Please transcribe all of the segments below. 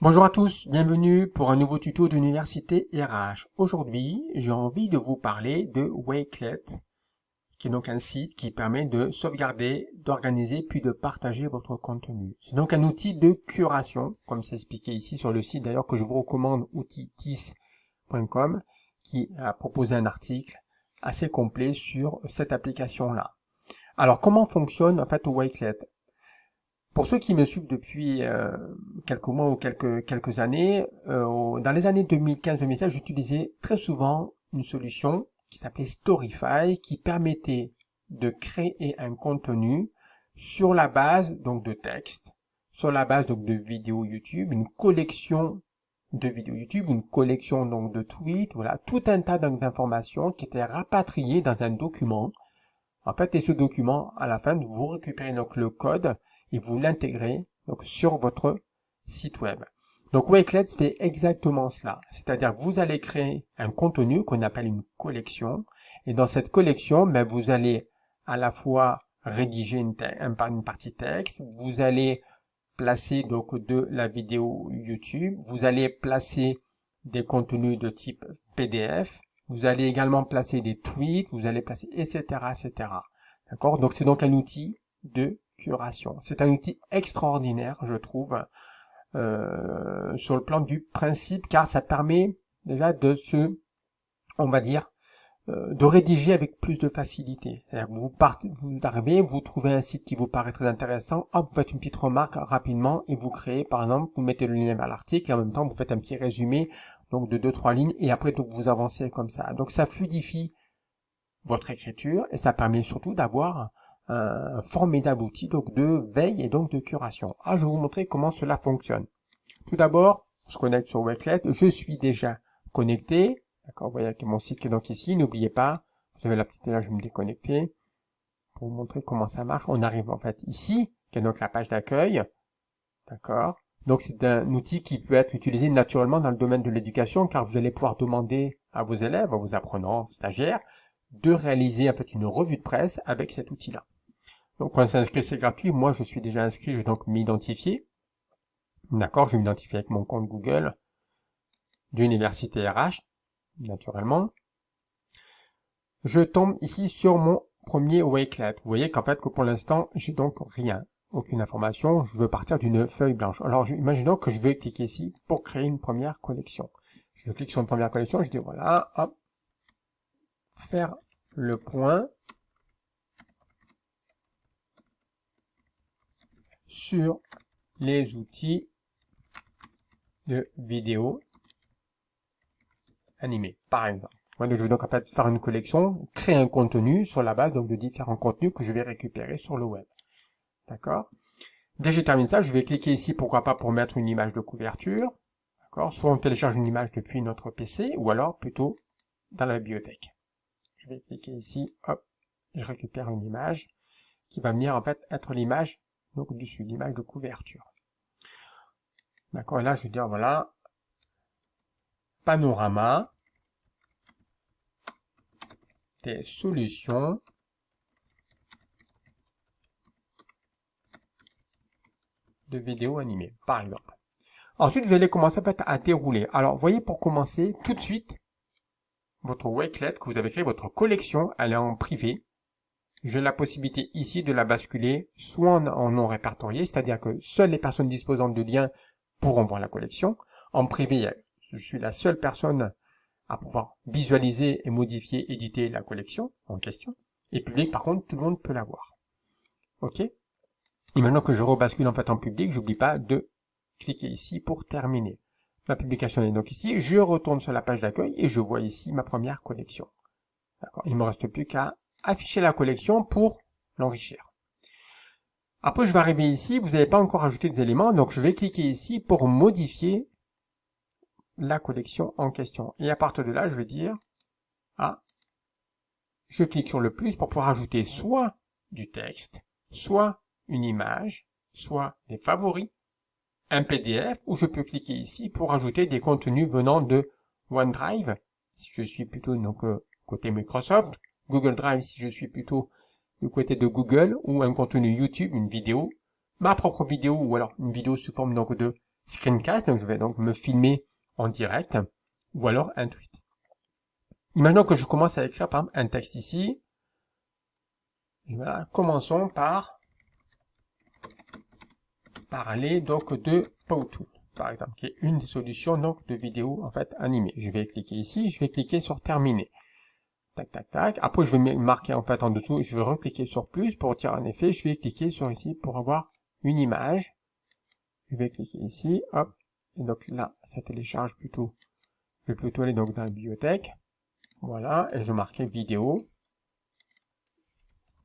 Bonjour à tous, bienvenue pour un nouveau tuto d'Université RH. Aujourd'hui, j'ai envie de vous parler de Wakelet, qui est donc un site qui permet de sauvegarder, d'organiser puis de partager votre contenu. C'est donc un outil de curation, comme c'est expliqué ici sur le site d'ailleurs que je vous recommande, outils.tis.com, qui a proposé un article assez complet sur cette application-là. Alors comment fonctionne en fait Wakelet? Pour ceux qui me suivent depuis quelques mois ou quelques années, dans les années 2015-2016, j'utilisais très souvent une solution qui s'appelait Storyfy, qui permettait de créer un contenu sur la base donc de texte, sur la base donc de vidéos YouTube, une collection de vidéos YouTube, une collection donc de tweets, voilà, tout un tas d'informations qui étaient rapatriées dans un document. En fait, et ce document, à la fin, vous récupérez donc le code et vous l'intégrez donc sur votre site web. Donc Wakelet fait exactement cela, c'est-à-dire que vous allez créer un contenu qu'on appelle une collection, et dans cette collection, vous allez à la fois rédiger une partie texte, vous allez placer donc de la vidéo YouTube, vous allez placer des contenus de type PDF, vous allez également placer des tweets, vous allez placer etc. etc. D'accord? Donc c'est donc un outil de curation. C'est un outil extraordinaire, je trouve, sur le plan du principe, car ça permet déjà de on va dire, de rédiger avec plus de facilité. C'est-à-dire que vous arrivez, vous trouvez un site qui vous paraît très intéressant, hop, vous faites une petite remarque rapidement et vous créez, par exemple, vous mettez le lien vers l'article et en même temps vous faites un petit résumé donc de 2-3 lignes et après donc vous avancez comme ça. Donc ça fluidifie votre écriture et ça permet surtout d'avoir un formidable outil donc de veille et donc de curation. Je vais vous montrer comment cela fonctionne. Tout d'abord, je connecte sur Wakelet, je suis déjà connecté. D'accord, vous voyez que mon site qui est donc ici, n'oubliez pas, vous avez la petite image, je vais me déconnecter. Pour vous montrer comment ça marche, on arrive en fait ici, qui est donc la page d'accueil. D'accord. Donc c'est un outil qui peut être utilisé naturellement dans le domaine de l'éducation, car vous allez pouvoir demander à vos élèves, à vos apprenants, aux stagiaires, de réaliser en fait une revue de presse avec cet outil-là. Donc quand on s'inscrit, c'est gratuit. Moi, je suis déjà inscrit, je vais donc m'identifier. D'accord, je vais m'identifier avec mon compte Google d'Université RH, naturellement. Je tombe ici sur mon premier Wakelet. Vous voyez qu'en fait, que pour l'instant, j'ai donc rien, aucune information. Je veux partir d'une feuille blanche. Alors, imaginons que je vais cliquer ici pour créer une première collection. Je clique sur une première collection, je dis voilà, hop, faire le point sur les outils de vidéo animée, par exemple. Donc, je vais donc en fait faire une collection, créer un contenu sur la base donc de différents contenus que je vais récupérer sur le web. D'accord? Dès que j'ai terminé ça, je vais cliquer ici, pourquoi pas, pour mettre une image de couverture. D'accord? Soit on télécharge une image depuis notre PC, ou alors plutôt dans la bibliothèque. Je vais cliquer ici, hop, je récupère une image qui va venir en fait être l'image donc dessus, l'image de couverture. D'accord? Et là, je vais dire voilà, panorama des solutions de vidéos animées, par exemple. Ensuite, vous allez commencer en fait à dérouler. Alors, voyez, pour commencer, tout de suite, votre Wakelet que vous avez créé, votre collection, elle est en privé. J'ai la possibilité ici de la basculer soit en non répertorié, c'est-à-dire que seules les personnes disposant de liens pourront voir la collection. En privé, je suis la seule personne à pouvoir visualiser et modifier, éditer la collection en question. Et public, par contre, tout le monde peut la voir. OK? Et maintenant que je rebascule en fait en public, j'oublie pas de cliquer ici pour terminer. La publication est donc ici. Je retourne sur la page d'accueil et je vois ici ma première collection. D'accord? Il me reste plus qu'à afficher la collection pour l'enrichir. Après, je vais arriver ici. Vous n'avez pas encore ajouté des éléments, donc je vais cliquer ici pour modifier la collection en question. Et à partir de là, je vais dire, je clique sur le plus pour pouvoir ajouter soit du texte, soit une image, soit des favoris, un PDF, ou je peux cliquer ici pour ajouter des contenus venant de OneDrive, si je suis plutôt donc côté Microsoft, Google Drive si je suis plutôt du côté de Google, ou un contenu YouTube, une vidéo, ma propre vidéo, ou alors une vidéo sous forme donc de screencast, donc je vais donc me filmer en direct, ou alors un tweet. Imaginons que je commence à écrire par exemple un texte ici. Et voilà, commençons par parler donc de Powtoon, par exemple, qui est une des solutions donc de vidéos en fait animées. Je vais cliquer ici, je vais cliquer sur terminer. Tac, tac, tac. Après, je vais marquer en fait en dessous, je vais recliquer sur plus pour dire en effet, je vais cliquer sur ici pour avoir une image. Je vais cliquer ici, hop. Et donc là, ça télécharge plutôt. Je vais plutôt aller donc dans la bibliothèque. Voilà, et je vais marquer vidéo.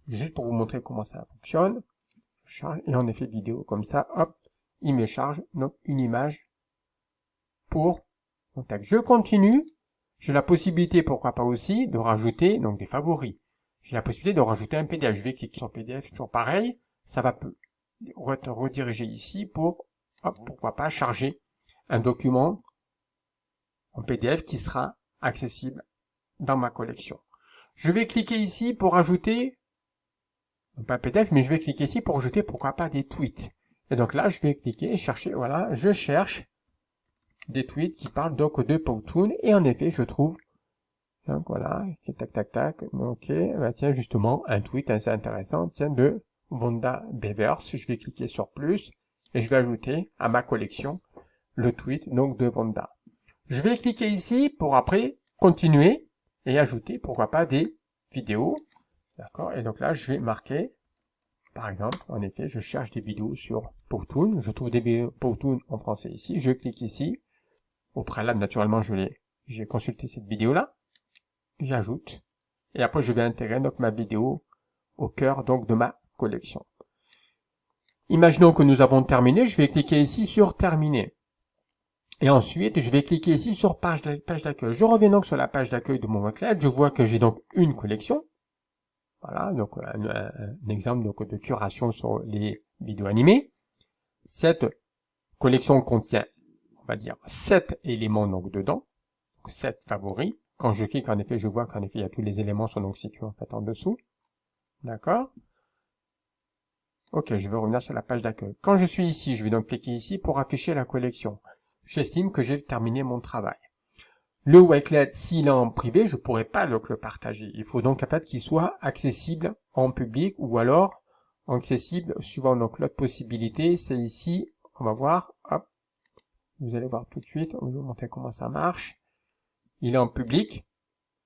Juste pour vous montrer comment ça fonctionne. Je charge, et en effet, vidéo comme ça, hop, il me charge donc une image pour mon texte. Je continue. J'ai la possibilité, pourquoi pas aussi, de rajouter donc des favoris. J'ai la possibilité de rajouter un PDF. Je vais cliquer sur PDF, toujours pareil. Ça va rediriger ici pour, hop, pourquoi pas, charger un document en PDF qui sera accessible dans ma collection. Je vais cliquer ici pour ajouter, pas un PDF, mais je vais cliquer ici pour ajouter, pourquoi pas, des tweets. Et donc là, je vais cliquer et chercher, voilà, je cherche des tweets qui parlent donc de Powtoon, et en effet, je trouve, donc voilà, tac, tac, tac, ok, bah tiens, justement, un tweet assez intéressant, tiens, de Vonda Bevers. Je vais cliquer sur plus, et je vais ajouter à ma collection le tweet, donc, de Vonda. Je vais cliquer ici pour après continuer et ajouter, pourquoi pas, des vidéos. D'accord? Et donc là, je vais marquer, par exemple, en effet, je cherche des vidéos sur Powtoon. Je trouve des vidéos Powtoon en français ici. Je clique ici. Au préalable, naturellement, j'ai consulté cette vidéo-là. J'ajoute. Et après, je vais intégrer donc ma vidéo au cœur donc de ma collection. Imaginons que nous avons terminé. Je vais cliquer ici sur terminer. Et ensuite, je vais cliquer ici sur page d'accueil. Je reviens donc sur la page d'accueil de mon Wakelet. Je vois que j'ai donc une collection. Voilà, donc un exemple donc, de curation sur les vidéos animées. Cette collection contient, on va dire, 7 éléments donc dedans. Donc 7 favoris. Quand je clique, en effet, je vois qu'en effet, il y a tous les éléments sont donc situés en fait en dessous. D'accord? Ok, je vais revenir sur la page d'accueil. Quand je suis ici, je vais donc cliquer ici pour afficher la collection. J'estime que j'ai terminé mon travail. Le Wakelet, s'il est en privé, je pourrais pas donc le partager. Il faut donc en fait qu'il soit accessible en public ou alors accessible suivant donc l'autre possibilité. C'est ici, on va voir, hop, vous allez voir tout de suite, on va vous montrer comment ça marche. Il est en public,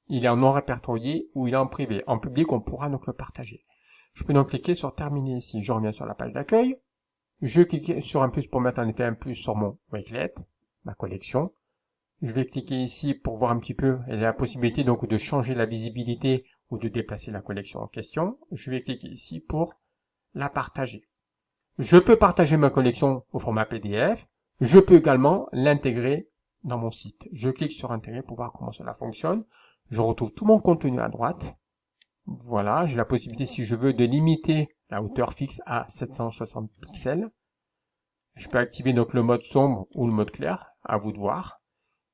il est en non répertorié ou il est en privé. En public, on pourra donc le partager. Je peux donc cliquer sur terminer ici. Je reviens sur la page d'accueil. Je clique sur un plus pour mettre en effet un plus sur mon Wakelet, ma collection. Je vais cliquer ici pour voir un petit peu, il y a la possibilité donc de changer la visibilité ou de déplacer la collection en question. Je vais cliquer ici pour la partager. Je peux partager ma collection au format PDF. Je peux également l'intégrer dans mon site. Je clique sur intégrer pour voir comment cela fonctionne. Je retrouve tout mon contenu à droite. Voilà, j'ai la possibilité, si je veux, de limiter la hauteur fixe à 760 pixels. Je peux activer donc le mode sombre ou le mode clair, à vous de voir.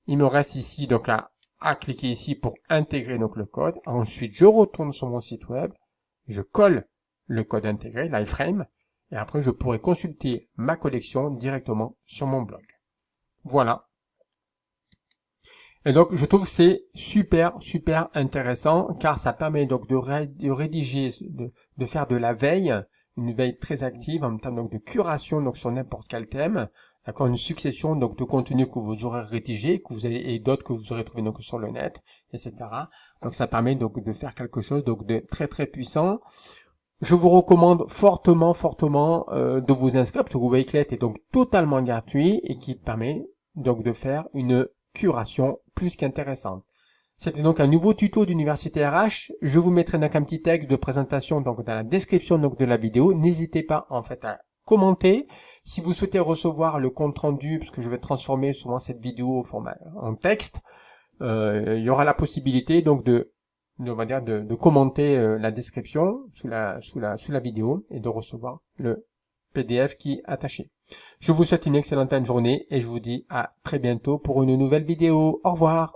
Il me reste ici donc à cliquer ici pour intégrer donc le code. Ensuite, je retourne sur mon site web, je colle le code intégré, l'iframe, et après je pourrai consulter ma collection directement sur mon blog. Voilà. Et donc je trouve que c'est super intéressant car ça permet donc de rédiger, de faire de la veille, une veille très active en termes donc de curation donc sur n'importe quel thème. D'accord, une succession donc de contenus que vous aurez rédigé, que vous avez, et d'autres que vous aurez trouvé donc sur le net, etc. Donc ça permet donc de faire quelque chose donc de très puissant. Je vous recommande fortement de vous inscrire parce que Wakelet est donc totalement gratuit et qui permet donc de faire une curation plus qu'intéressante. C'était donc un nouveau tuto d'Université RH. Je vous mettrai donc un petit texte de présentation donc dans la description donc de la vidéo. N'hésitez pas en fait à commenter. Si vous souhaitez recevoir le compte rendu, parce que je vais transformer souvent cette vidéo au format en texte, il y aura la possibilité donc on va dire de commenter la description sous la vidéo et de recevoir le PDF qui est attaché. Je vous souhaite une excellente fin de journée et je vous dis à très bientôt pour une nouvelle vidéo. Au revoir.